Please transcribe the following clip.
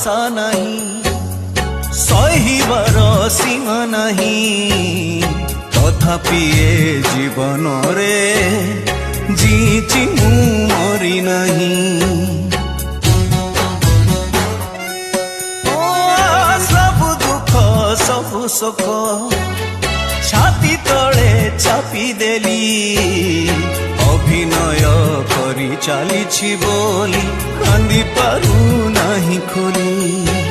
भरोसा नहीं सहिबार सीमा नहीं तथापि ए जीवन रे जीची मु मरी नहीं सब दुख सब सुख छाती तले चापी देली अभिनय करी चली बोली कांदी पारू नहीं खोली।